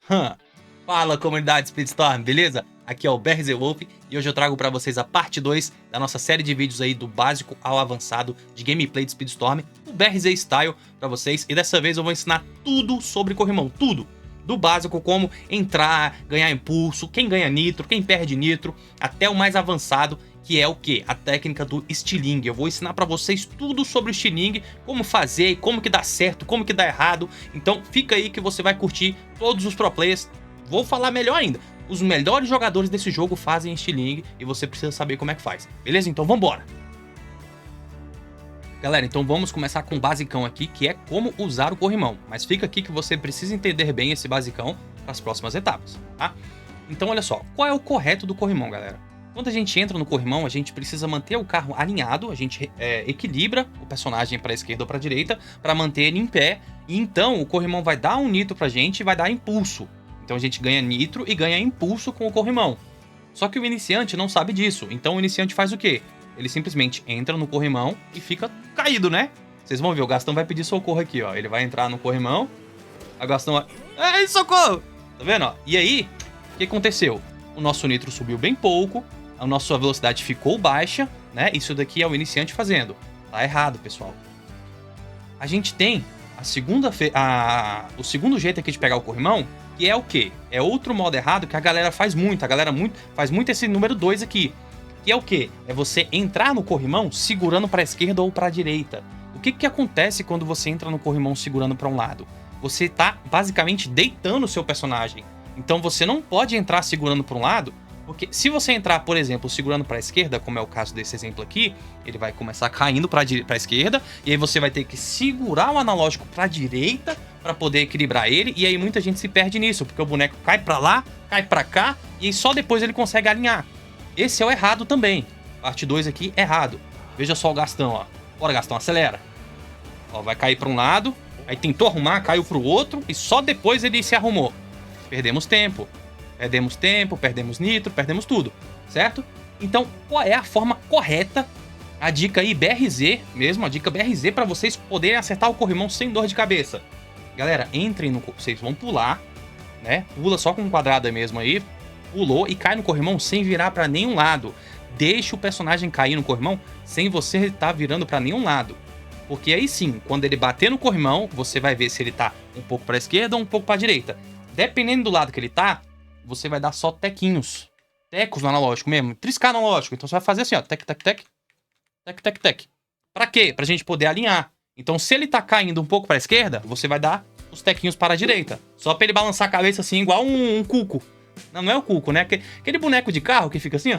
Hã. Fala, comunidade Speedstorm, beleza? Aqui é o BRZ Wolf e hoje eu trago pra vocês a parte 2 da nossa série de vídeos aí do básico ao avançado de gameplay de Speedstorm, o BRZ Style pra vocês. E dessa vez eu vou ensinar tudo sobre corrimão, tudo. Do básico, como entrar, ganhar impulso, quem ganha nitro, quem perde nitro, até o mais avançado, que é o quê? A técnica do Stealing. Eu vou ensinar pra vocês tudo sobre o Stealing, como fazer, como que dá certo, como que dá errado. Então fica aí que você vai curtir todos os pro players. Vou falar melhor ainda. Os melhores jogadores desse jogo fazem Stealing e você precisa saber como é que faz. Beleza? Então vambora! Galera, então vamos começar com o basicão aqui, que é como usar o corrimão. Mas fica aqui que você precisa entender bem esse basicão para as próximas etapas, tá? Então olha só, qual é o correto do corrimão, galera? Quando a gente entra no corrimão, a gente precisa manter o carro alinhado, a gente equilibra o personagem para a esquerda ou para a direita para manter ele em pé. E então o corrimão vai dar um nitro pra gente e vai dar impulso. Então a gente ganha nitro e ganha impulso com o corrimão. Só que o iniciante não sabe disso, então o iniciante faz o quê? Ele simplesmente entra no corrimão e fica caído, né? Vocês vão ver, o Gastão vai pedir socorro aqui, ó. Ele vai entrar no corrimão, a Gastão vai... Ei, socorro! Tá vendo, ó? E aí, o que aconteceu? O nosso nitro subiu bem pouco, a nossa velocidade ficou baixa, né? Isso daqui é o iniciante fazendo. Tá errado, pessoal. A gente tem o segundo jeito aqui de pegar o corrimão, que é o quê? É outro modo errado que a galera faz muito. A galera faz muito esse número 2 aqui. Que é o quê? É você entrar no corrimão segurando para a esquerda ou para a direita. O que acontece quando você entra no corrimão segurando para um lado? Você tá basicamente deitando o seu personagem. Então você não pode entrar segurando para um lado, porque se você entrar, por exemplo, segurando para a esquerda, como é o caso desse exemplo aqui, ele vai começar caindo para a esquerda, e aí você vai ter que segurar o analógico para a direita para poder equilibrar ele, e aí muita gente se perde nisso, porque o boneco cai para lá, cai para cá, e aí só depois ele consegue alinhar. Esse é o errado também. Parte 2 aqui, errado. Veja só o Gastão, ó. Bora, Gastão, acelera. Ó, vai cair para um lado, aí tentou arrumar, caiu para o outro, e só depois ele se arrumou. Perdemos tempo. Perdemos nitro, perdemos tudo, certo? Então, qual é a forma correta? A dica aí BRZ mesmo, a dica BRZ para vocês poderem acertar o corrimão sem dor de cabeça. Galera, entrem no... Vocês vão pular, né? Pula só com um quadrado aí mesmo aí. Pulou e cai no corrimão sem virar para nenhum lado. Deixa o personagem cair no corrimão sem você estar virando para nenhum lado. Porque aí sim, quando ele bater no corrimão, você vai ver se ele tá um pouco para a esquerda ou um pouco para a direita. Dependendo do lado que ele tá, você vai dar só tequinhos. Tecos no analógico mesmo. Triscar no analógico. Então você vai fazer assim, ó. Tec, tec, tec. Tec, tec, tec. Pra quê? Pra gente poder alinhar. Então se ele tá caindo um pouco pra esquerda, você vai dar os tequinhos para a direita. Só pra ele balançar a cabeça assim, igual um cuco. Não é o cuco, né? Aquele boneco de carro que fica assim, ó.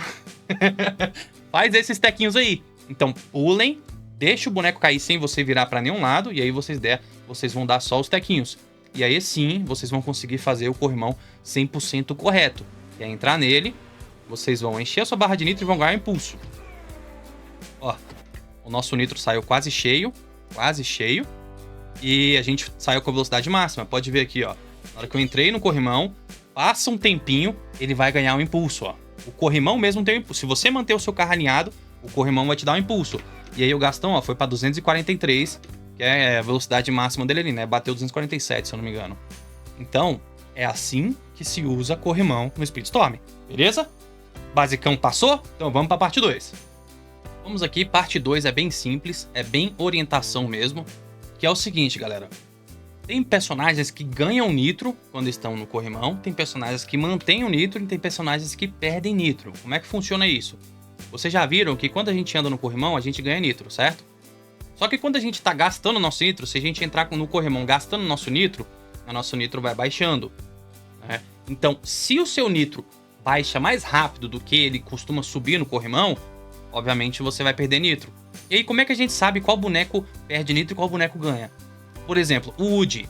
Faz esses tequinhos aí. Então pulem. Deixa o boneco cair sem você virar pra nenhum lado. E aí vocês vão dar só os tequinhos. E aí sim, vocês vão conseguir fazer o corrimão 100% correto. E aí entrar nele, vocês vão encher a sua barra de nitro e vão ganhar impulso. Ó, o nosso nitro saiu quase cheio. E a gente saiu com a velocidade máxima. Pode ver aqui, ó. Na hora que eu entrei no corrimão, passa um tempinho, ele vai ganhar um impulso, ó. O corrimão mesmo tem um impulso. Se você manter o seu carro alinhado, o corrimão vai te dar um impulso. E aí o Gastão, ó, foi pra 243, que é a velocidade máxima dele ali, né? Bateu 247, se eu não me engano. Então, é assim que se usa corrimão no Speedstorm, beleza? Basicão passou? Então vamos pra parte 2. Vamos aqui, parte 2 é bem simples, é bem orientação mesmo, que é o seguinte, galera. Tem personagens que ganham nitro quando estão no corrimão, tem personagens que mantêm o nitro e tem personagens que perdem nitro. Como é que funciona isso? Vocês já viram que quando a gente anda no corrimão, a gente ganha nitro, certo? Só que quando a gente tá gastando nosso nitro, se a gente entrar no corrimão gastando nosso nitro, o nosso nitro vai baixando, né? Então, se o seu nitro baixa mais rápido do que ele costuma subir no corrimão, obviamente você vai perder nitro. E aí, como é que a gente sabe qual boneco perde nitro e qual boneco ganha? Por exemplo, o Woody.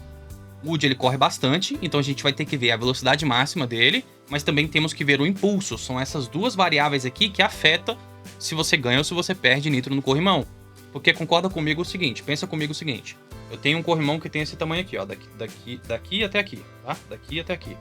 O Woody ele corre bastante, então a gente vai ter que ver a velocidade máxima dele, mas também temos que ver o impulso. São essas duas variáveis aqui que afetam se você ganha ou se você perde nitro no corrimão. Porque concorda comigo o seguinte, pensa comigo o seguinte. Eu tenho um corrimão que tem esse tamanho aqui, ó, daqui até aqui, tá? Daqui até aqui.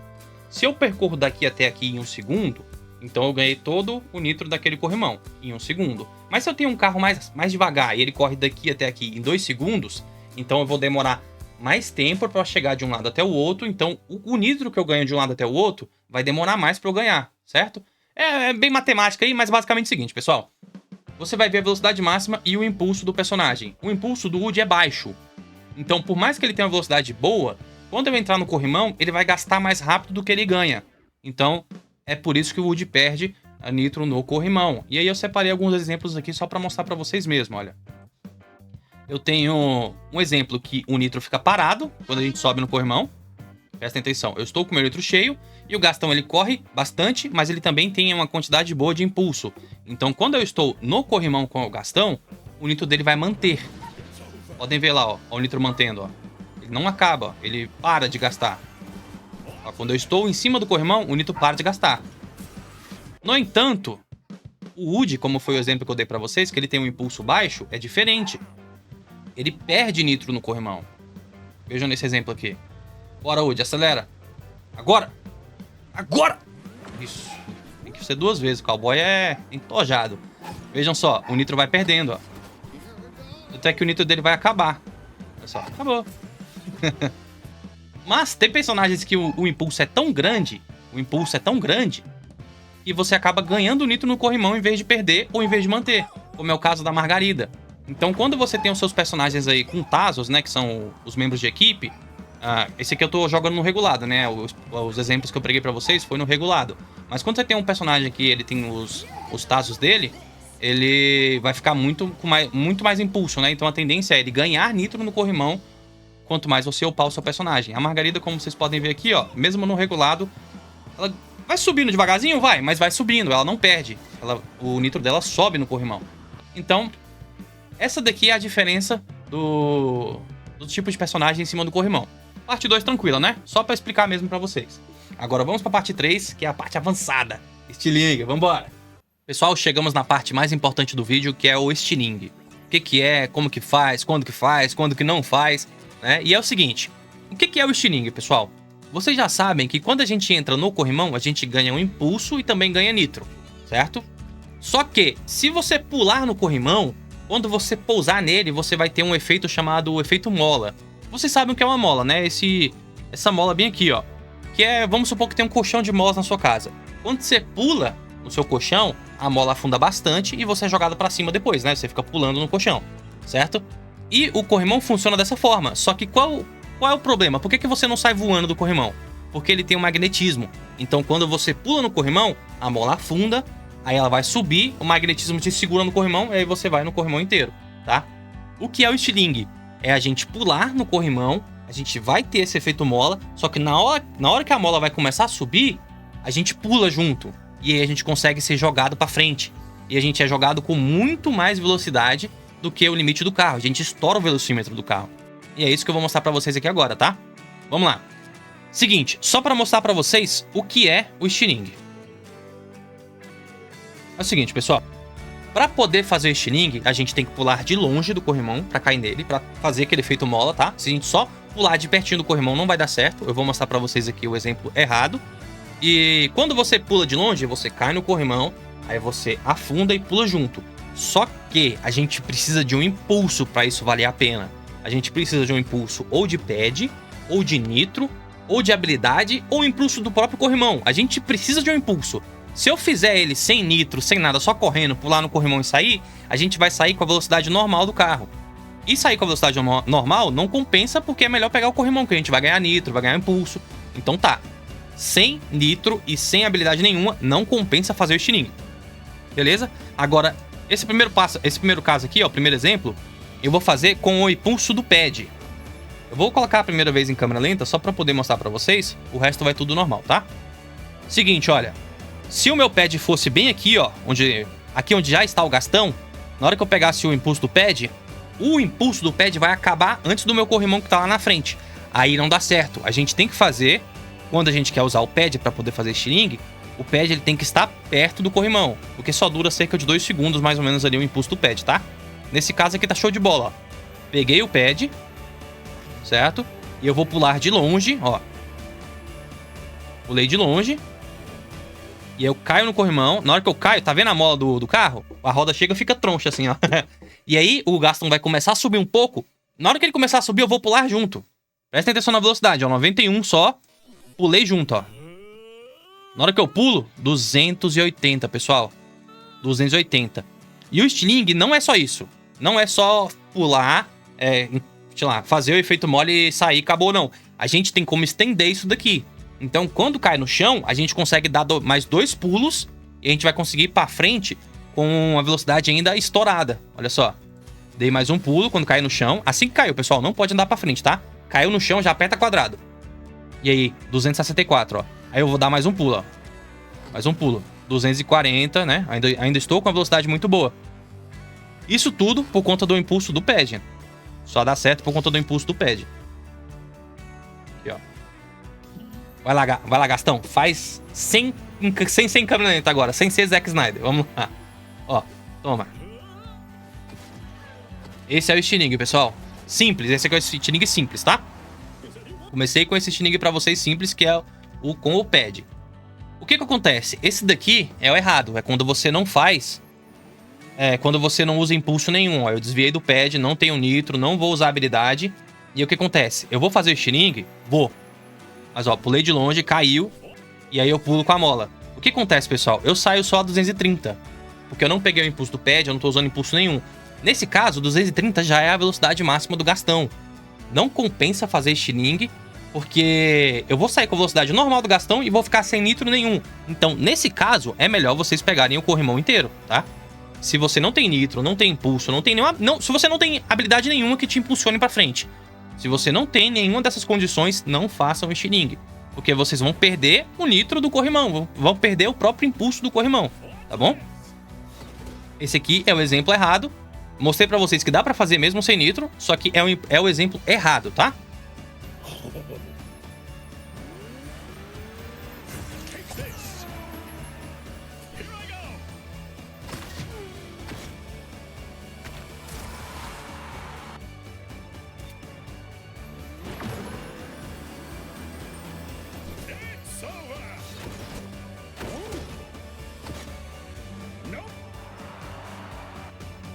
Se eu percorro daqui até aqui em 1 segundo, então eu ganhei todo o nitro daquele corrimão em 1 segundo. Mas se eu tenho um carro mais devagar e ele corre daqui até aqui em 2 segundos, então eu vou demorar mais tempo para chegar de um lado até o outro, então o nitro que eu ganho de um lado até o outro vai demorar mais para eu ganhar, certo? É bem matemática aí, mas basicamente é o seguinte, pessoal. Você vai ver a velocidade máxima e o impulso do personagem. O impulso do Woody é baixo, então por mais que ele tenha uma velocidade boa, quando eu entrar no corrimão, ele vai gastar mais rápido do que ele ganha. Então é por isso que o Woody perde a nitro no corrimão. E aí eu separei alguns exemplos aqui só para mostrar para vocês mesmo, olha. Eu tenho um exemplo que o nitro fica parado quando a gente sobe no corrimão. Presta atenção, eu estou com o meu nitro cheio e o Gastão ele corre bastante, mas ele também tem uma quantidade boa de impulso. Então quando eu estou no corrimão com o Gastão, o nitro dele vai manter. Podem ver lá, ó, o nitro mantendo, ó. Ele não acaba, ele para de gastar. Ó, quando eu estou em cima do corrimão, o nitro para de gastar. No entanto, o Woody, como foi o exemplo que eu dei pra vocês, que ele tem um impulso baixo, é diferente. Ele perde nitro no corrimão. Vejam nesse exemplo aqui. Bora, Woody, acelera. Agora! Agora! Isso. Tem que ser 2 vezes. O cowboy é entojado. Vejam só, o nitro vai perdendo, ó. Até que o nitro dele vai acabar. Olha só, acabou. Mas tem personagens que o impulso é tão grande, que você acaba ganhando o nitro no corrimão em vez de perder ou em vez de manter. Como é o caso da Margarida. Então, quando você tem os seus personagens aí com Tazos, né, que são os membros de equipe, esse aqui eu tô jogando no regulado, né, os exemplos que eu preguei pra vocês foi no regulado. Mas quando você tem um personagem que ele tem os Tazos dele, ele vai ficar muito mais impulso, né, então a tendência é ele ganhar nitro no corrimão quanto mais você upar o seu personagem. A Margarida, como vocês podem ver aqui, ó, mesmo no regulado, ela vai subindo devagarzinho, mas vai subindo, ela não perde. O nitro dela sobe no corrimão. Então, essa daqui é a diferença do tipo de personagem em cima do corrimão. Parte 2 tranquila, né? Só pra explicar mesmo pra vocês. Agora vamos pra parte 3, que é a parte avançada. Estilingue, vambora! Pessoal, chegamos na parte mais importante do vídeo, que é o estilingue. O que é, como que faz, quando que não faz, né? E é o seguinte, o que é o estilingue, pessoal? Vocês já sabem que quando a gente entra no corrimão, a gente ganha um impulso e também ganha nitro, certo? Só que, se você pular no corrimão, quando você pousar nele, você vai ter um efeito chamado efeito mola. Vocês sabem o que é uma mola, né? Essa mola bem aqui, ó. Que é, vamos supor que tem um colchão de molas na sua casa. Quando você pula no seu colchão, a mola afunda bastante e você é jogado pra cima depois, né? Você fica pulando no colchão, certo? E o corrimão funciona dessa forma. Só que qual é o problema? Por que você não sai voando do corrimão? Porque ele tem um magnetismo. Então quando você pula no corrimão, a mola afunda. Aí ela vai subir, o magnetismo te segura no corrimão, e aí você vai no corrimão inteiro, tá? O que é o estilingue? É a gente pular no corrimão, a gente vai ter esse efeito mola, só que na hora que a mola vai começar a subir, a gente pula junto. E aí a gente consegue ser jogado pra frente. E a gente é jogado com muito mais velocidade do que o limite do carro. A gente estoura o velocímetro do carro. E é isso que eu vou mostrar pra vocês aqui agora, tá? Vamos lá. Seguinte, só pra mostrar pra vocês o que é o estilingue. É o seguinte, pessoal. Pra poder fazer o estilingue, a gente tem que pular de longe do corrimão pra cair nele, pra fazer aquele efeito mola, tá? Se a gente só pular de pertinho do corrimão, não vai dar certo. Eu vou mostrar pra vocês aqui o exemplo errado. E quando você pula de longe, você cai no corrimão, aí você afunda e pula junto. Só que a gente precisa de um impulso pra isso valer a pena. A gente precisa de um impulso ou de pad, ou de nitro, ou de habilidade, ou impulso do próprio corrimão. A gente precisa de um impulso. Se eu fizer ele sem nitro, sem nada, só correndo, pular no corrimão e sair, a gente vai sair com a velocidade normal do carro. E sair com a velocidade normal não compensa porque é melhor pegar o corrimão, que a gente vai ganhar nitro, vai ganhar impulso. Então tá. Sem nitro e sem habilidade nenhuma, não compensa fazer o estilingue. Beleza? Agora, esse primeiro caso aqui, ó, o primeiro exemplo, eu vou fazer com o impulso do pad. Eu vou colocar a primeira vez em câmera lenta só pra poder mostrar pra vocês. O resto vai tudo normal, tá? Seguinte, olha. Se o meu pad fosse bem aqui, ó, aqui onde já está o Gastão, na hora que eu pegasse o impulso do pad vai acabar antes do meu corrimão que tá lá na frente. Aí não dá certo. A gente tem que fazer, quando a gente quer usar o pad para poder fazer estilingue, o pad ele tem que estar perto do corrimão, porque só dura cerca de 2 segundos mais ou menos ali o impulso do pad, tá? Nesse caso aqui tá show de bola, ó. Peguei o pad, certo? E eu vou pular de longe, ó. Pulei de longe. E eu caio no corrimão. Na hora que eu caio, tá vendo a mola do carro? A roda chega e fica troncha assim, ó. E aí o Gaston vai começar a subir um pouco. Na hora que ele começar a subir, eu vou pular junto. Presta atenção na velocidade, ó. 91 só. Pulei junto, ó. Na hora que eu pulo, 280, pessoal. 280. E o estilingue não é só isso. Não é só pular, sei lá, fazer o efeito mole e sair, acabou, não. A gente tem como estender isso daqui. Então, quando cai no chão, a gente consegue dar mais 2 pulos e a gente vai conseguir ir pra frente com a velocidade ainda estourada. Olha só. Dei mais um pulo quando cair no chão. Assim que caiu, pessoal, não pode andar pra frente, tá? Caiu no chão, já aperta quadrado. E aí, 264, ó. Aí eu vou dar mais um pulo, ó. Mais um pulo. 240, né? Ainda estou com uma velocidade muito boa. Isso tudo por conta do impulso do pad. Só dá certo por conta do impulso do pad. Aqui, ó. Vai lá, Gastão. Faz sem câmera lenta agora. Sem ser Zack Snyder. Vamos lá. Ó, toma. Esse é o estilingue, pessoal. Simples. Esse aqui é o estilingue simples, tá? Comecei com esse estilingue pra vocês simples, que é o com o pad. O que acontece? Esse daqui é o errado. É quando você não faz... quando você não usa impulso nenhum. Ó, eu desviei do pad, não tenho nitro, não vou usar habilidade. E o que acontece? Eu vou fazer o estilingue? Vou. Mas, ó, pulei de longe, caiu. E aí eu pulo com a mola. O que acontece, pessoal? Eu saio só a 230. Porque eu não peguei o impulso do pad, eu não tô usando impulso nenhum. Nesse caso, 230 já é a velocidade máxima do Gastão. Não compensa fazer estilingue, porque eu vou sair com a velocidade normal do Gastão e vou ficar sem nitro nenhum. Então, nesse caso, é melhor vocês pegarem o corrimão inteiro, tá? Se você não tem nitro, não tem impulso, não tem nenhuma... se você não tem habilidade nenhuma que te impulsione pra frente. Se você não tem nenhuma dessas condições, não façam estilingue. Porque vocês vão perder o nitro do corrimão, vão perder o próprio impulso do corrimão, tá bom? Esse aqui é o exemplo errado. Mostrei pra vocês que dá pra fazer mesmo sem nitro, só que é o exemplo errado, tá?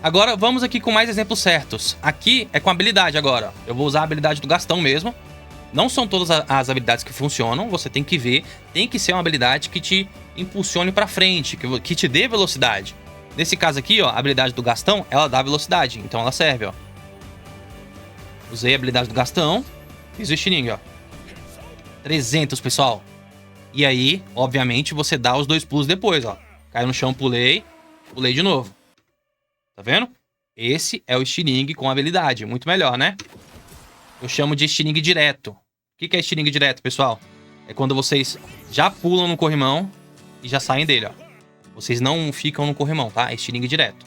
Agora vamos aqui com mais exemplos certos. Aqui é com habilidade agora. Eu vou usar a habilidade do Gastão mesmo. Não são todas as habilidades que funcionam, você tem que ver. Tem que ser uma habilidade que te impulsione pra frente, que te dê velocidade. Nesse caso aqui, ó, a habilidade do Gastão, ela dá velocidade, então ela serve, ó. Usei a habilidade do Gastão, fiz o estilingue, ó. 300, pessoal. E aí, obviamente, você dá os 2 pulos depois, ó. Caiu no chão, pulei de novo. Tá vendo? Esse é o estilingue com habilidade. Muito melhor, né? Eu chamo de estilingue direto. O que é estilingue direto, pessoal? É quando vocês já pulam no corrimão e já saem dele, ó. Vocês não ficam no corrimão, tá? É estilingue direto.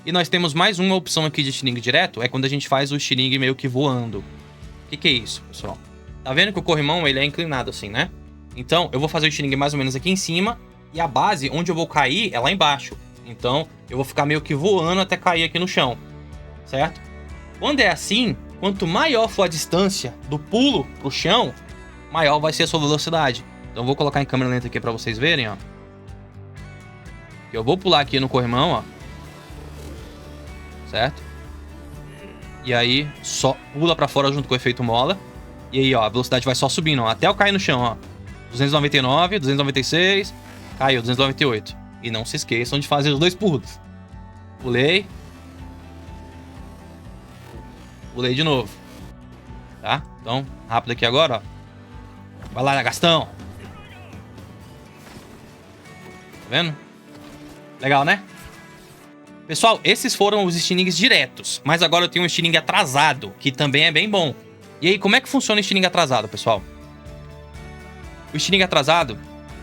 E nós temos mais uma opção aqui de estilingue direto. É quando a gente faz o estilingue meio que voando. O que é isso, pessoal? Tá vendo que o corrimão, ele é inclinado assim, né? Então, eu vou fazer o estilingue mais ou menos aqui em cima. E a base, onde eu vou cair, é lá embaixo. Então, eu vou ficar meio que voando até cair aqui no chão, certo? Quando é assim, quanto maior for a distância do pulo pro chão, maior vai ser a sua velocidade. Então, eu vou colocar em câmera lenta aqui pra vocês verem, ó. Eu vou pular aqui no corrimão, ó. Certo? E aí, só pula pra fora junto com o efeito mola. E aí, ó, a velocidade vai só subindo, ó, até eu cair no chão, ó. 299, 296, caiu, 298. E não se esqueçam de fazer os 2 pulos. Pulei. Pulei de novo. Tá? Então, rápido aqui agora, ó. Vai lá, Gastão. Tá vendo? Legal, né? Pessoal, esses foram os estilingues diretos. Mas agora eu tenho um estilingue atrasado, que também é bem bom. E aí, como é que funciona o estilingue atrasado, pessoal? O estilingue atrasado...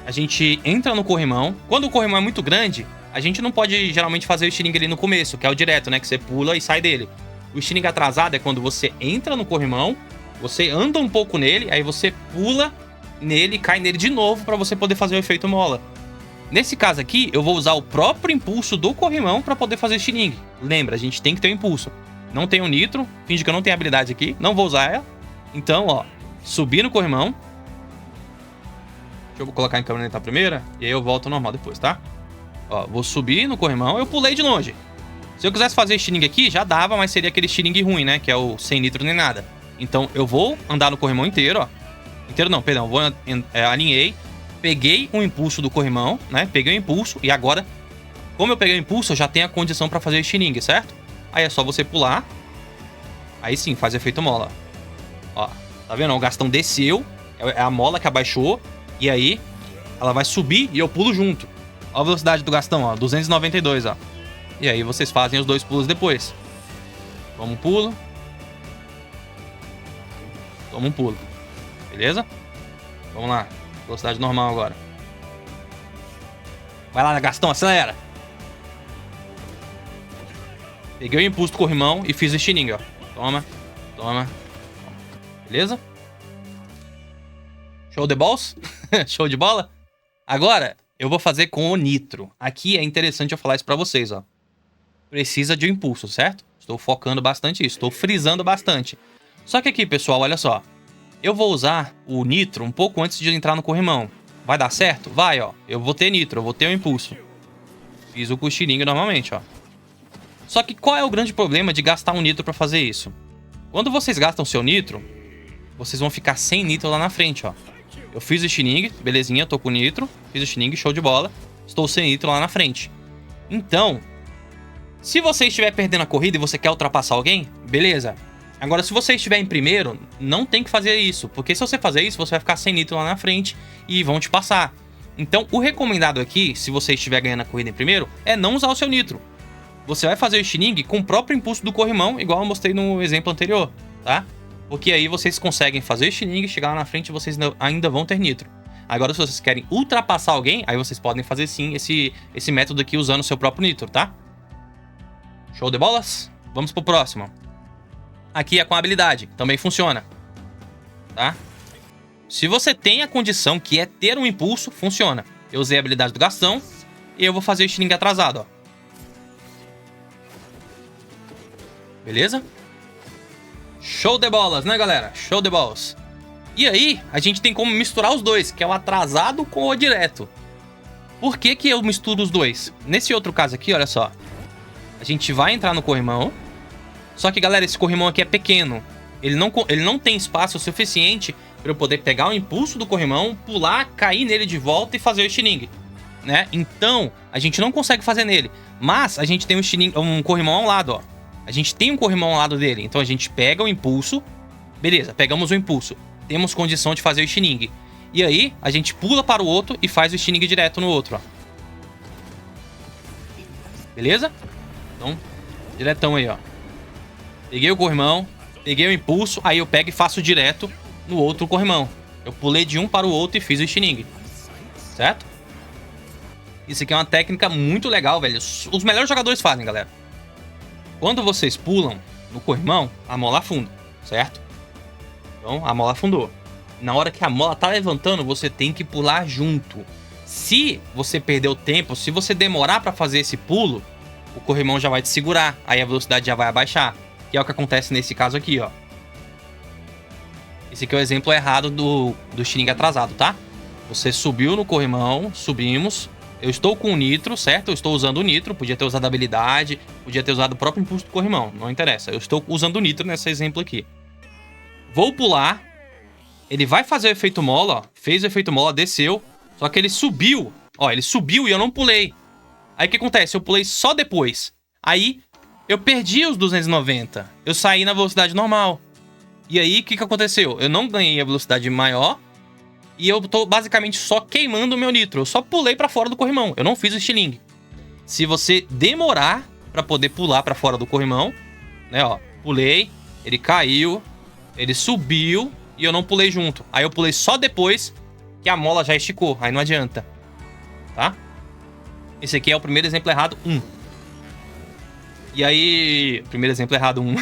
A gente entra no corrimão. Quando o corrimão é muito grande, a gente não pode geralmente fazer o estilingue ali no começo, que é o direto, né? Que você pula e sai dele. O estilingue atrasado é quando você entra no corrimão, você anda um pouco nele, aí você pula nele e cai nele de novo pra você poder fazer o efeito mola. Nesse caso aqui, eu vou usar o próprio impulso do corrimão pra poder fazer o estilingue. Lembra, a gente tem que ter o impulso. Não tenho nitro, finge que eu não tenho habilidade aqui, não vou usar ela. Então, ó, subir no corrimão. Deixa eu colocar em câmera lenta a primeira. E aí eu volto ao normal depois, tá? Ó, vou subir no corrimão. Eu pulei de longe. Se eu quisesse fazer estilingue aqui, já dava, mas seria aquele estilingue ruim, né? Que é o sem nitro nem nada. Então eu vou andar no corrimão inteiro, ó. Inteiro não, perdão. Alinhei, peguei o impulso do corrimão, né? Peguei o impulso e agora, como eu peguei o impulso, eu já tenho a condição pra fazer o estilingue, certo? Aí é só você pular. Aí sim, faz efeito mola. Ó, tá vendo? O Gastão desceu, é a mola que abaixou. E aí, ela vai subir e eu pulo junto. Ó a velocidade do Gastão, ó, 292, ó. E aí vocês fazem os 2 pulos depois. Toma um pulo. Toma um pulo. Beleza? Vamos lá. Velocidade normal agora. Vai lá, Gastão, acelera. Peguei o impulso do corrimão e fiz o estilingue, ó. Toma, toma. Beleza? Show de balls? Show de bola? Agora, eu vou fazer com o nitro. Aqui é interessante eu falar isso pra vocês, ó. Precisa de um impulso, certo? Estou focando bastante isso, estou frisando bastante. Só que aqui, pessoal, olha só. Eu vou usar o nitro um pouco antes de entrar no corrimão. Vai dar certo? Vai, ó. Eu vou ter nitro, eu vou ter o impulso. Fiz o estilingue normalmente, ó. Só que qual é o grande problema de gastar um nitro pra fazer isso? Quando vocês gastam seu nitro, vocês vão ficar sem nitro lá na frente, ó. Eu fiz o estilingue, belezinha, tô com nitro. Fiz o estilingue, show de bola. Estou sem nitro lá na frente. Então, se você estiver perdendo a corrida e você quer ultrapassar alguém, beleza. Agora, se você estiver em primeiro, não tem que fazer isso. Porque se você fazer isso, você vai ficar sem nitro lá na frente e vão te passar. Então, o recomendado aqui, se você estiver ganhando a corrida em primeiro, é não usar o seu nitro. Você vai fazer o estilingue com o próprio impulso do corrimão, igual eu mostrei no exemplo anterior, tá? Porque aí vocês conseguem fazer o estilingue, chegar lá na frente e vocês ainda vão ter nitro. Agora, se vocês querem ultrapassar alguém, aí vocês podem fazer sim esse método aqui usando o seu próprio nitro, tá? Show de bolas? Vamos pro próximo. Aqui é com a habilidade, também funciona, tá? Se você tem a condição que é ter um impulso, funciona. Eu usei a habilidade do Gastão e eu vou fazer o estilingue atrasado, ó. Beleza? Show de bolas, né, galera? Show de bolas. E aí, a gente tem como misturar os dois, que é o atrasado com o direto. Por que que eu misturo os dois? Nesse outro caso aqui, olha só. A gente vai entrar no corrimão. Só que, galera, esse corrimão aqui é pequeno. Ele não tem espaço suficiente para eu poder pegar o impulso do corrimão, pular, cair nele de volta e fazer o estilingue, né? Então, a gente não consegue fazer nele. Mas a gente tem um corrimão ao lado, ó. A gente tem um corrimão ao lado dele. Então a gente pega o impulso. Beleza, pegamos o impulso. Temos condição de fazer o estilingue. E aí, a gente pula para o outro e faz o estilingue direto no outro, ó. Beleza? Então, diretão aí, ó. Peguei o corrimão, peguei o impulso, aí eu pego e faço direto no outro corrimão. Eu pulei de um para o outro e fiz o estilingue. Certo? Isso aqui é uma técnica muito legal, velho. Os melhores jogadores fazem, galera. Quando vocês pulam no corrimão, a mola afunda, certo? Então, a mola afundou. Na hora que a mola tá levantando, você tem que pular junto. Se você perder o tempo, se você demorar pra fazer esse pulo, o corrimão já vai te segurar. Aí a velocidade já vai abaixar. Que é o que acontece nesse caso aqui, ó. Esse aqui é o exemplo errado do estilingue atrasado, tá? Você subiu no corrimão, subimos. Eu estou com o nitro, certo? Eu estou usando o nitro. Podia ter usado a habilidade, podia ter usado o próprio impulso do corrimão. Não interessa. Eu estou usando o nitro nesse exemplo aqui. Vou pular. Ele vai fazer o efeito mola, ó. Fez o efeito mola, desceu. Só que ele subiu. Ó, ele subiu e eu não pulei. Aí o que acontece? Eu pulei só depois. Aí eu perdi os 290. Eu saí na velocidade normal. E aí o que aconteceu? Eu não ganhei a velocidade maior. E eu tô basicamente só queimando o meu nitro. Eu só pulei pra fora do corrimão. Eu não fiz o estilingue. Se você demorar pra poder pular pra fora do corrimão, né, ó. Pulei, ele caiu, ele subiu e eu não pulei junto. Aí eu pulei só depois que a mola já esticou. Aí não adianta. Tá? Esse aqui é o primeiro exemplo errado 1. E aí... Primeiro exemplo errado 1.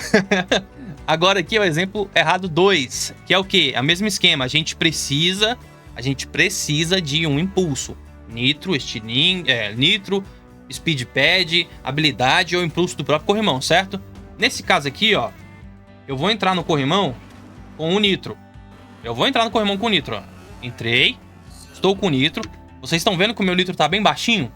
Agora aqui é o exemplo errado 2, que é o quê? É o mesmo esquema, a gente precisa de um impulso. Nitro, estilingue, nitro, speed pad, habilidade ou impulso do próprio corrimão, certo? Nesse caso aqui, ó, eu vou entrar no corrimão com o nitro. Eu vou entrar no corrimão com o nitro, ó. Entrei, estou com o nitro. Vocês estão vendo que o meu nitro tá bem baixinho?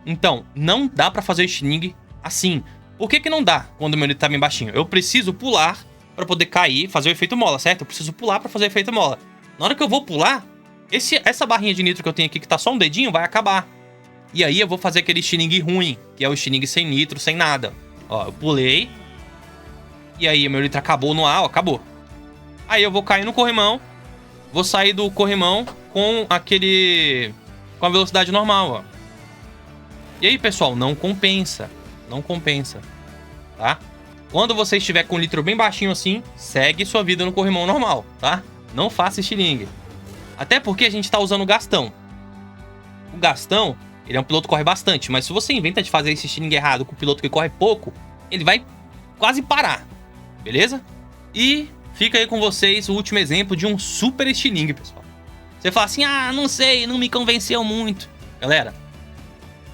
Então, não dá pra fazer estilingue assim. Por que que não dá quando o meu nitro tá bem baixinho? Eu preciso pular pra poder cair, fazer o efeito mola, certo? Eu preciso pular pra fazer o efeito mola. Na hora que eu vou pular, essa barrinha de nitro que eu tenho aqui, que tá só um dedinho, vai acabar. E aí eu vou fazer aquele estilingue ruim, que é o estilingue sem nitro, sem nada. Ó, eu pulei. E aí meu nitro acabou no ar, ó, acabou. Aí eu vou cair no corrimão. Vou sair do corrimão com com a velocidade normal, ó. E aí, pessoal, não compensa. Não compensa, tá? Quando você estiver com o nitro bem baixinho assim, segue sua vida no corrimão normal, tá? Não faça estilingue. Até porque a gente tá usando o Gastão. O Gastão, ele é um piloto que corre bastante, mas se você inventa de fazer esse estilingue errado com o piloto que corre pouco, ele vai quase parar, beleza? E fica aí com vocês o último exemplo de um super estilingue, pessoal. Você fala assim, ah, não sei, não me convenceu muito. Galera,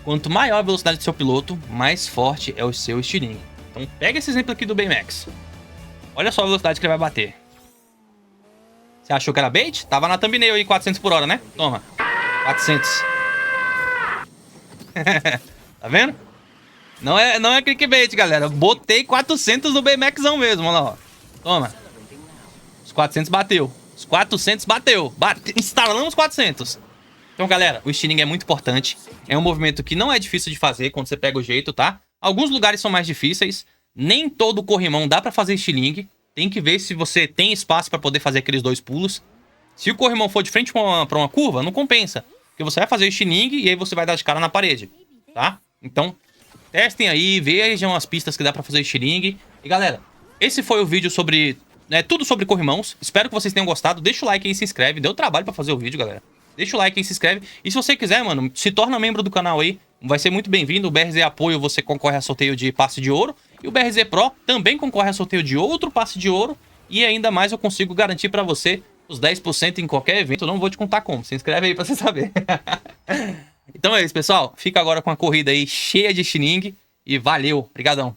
quanto maior a velocidade do seu piloto, mais forte é o seu estilingue. Então pega esse exemplo aqui do Baymax. Olha só a velocidade que ele vai bater. Você achou que era bait? Tava na thumbnail aí, 400 por hora, né? Toma. 400. Tá vendo? Não é clickbait, galera. Botei 400 no Baymaxão mesmo, olha lá, ó. Toma. Os 400 bateu. Os 400 bateu. Instalamos 400. Então, galera, o estilingue é muito importante. É um movimento que não é difícil de fazer quando você pega o jeito, tá? Alguns lugares são mais difíceis. Nem todo corrimão dá pra fazer estilingue. Tem que ver se você tem espaço pra poder fazer aqueles 2 pulos. Se o corrimão for de frente pra uma curva, não compensa. Porque você vai fazer o estilingue e aí você vai dar de cara na parede, tá? Então, testem aí, vejam as pistas que dá pra fazer estilingue. E, galera, esse foi o vídeo sobre... tudo sobre corrimãos. Espero que vocês tenham gostado. Deixa o like aí e se inscreve. Deu trabalho pra fazer o vídeo, galera. Deixa o like aí e se inscreve. E se você quiser, mano, se torna membro do canal aí. Vai ser muito bem-vindo. O BRZ Apoio, você concorre a sorteio de passe de ouro. E o BRZ Pro também concorre a sorteio de outro passe de ouro. E ainda mais eu consigo garantir pra você os 10% em qualquer evento. Eu não vou te contar como. Se inscreve aí pra você saber. Então é isso, pessoal. Fica agora com a corrida aí cheia de estilingue. E valeu. Obrigadão.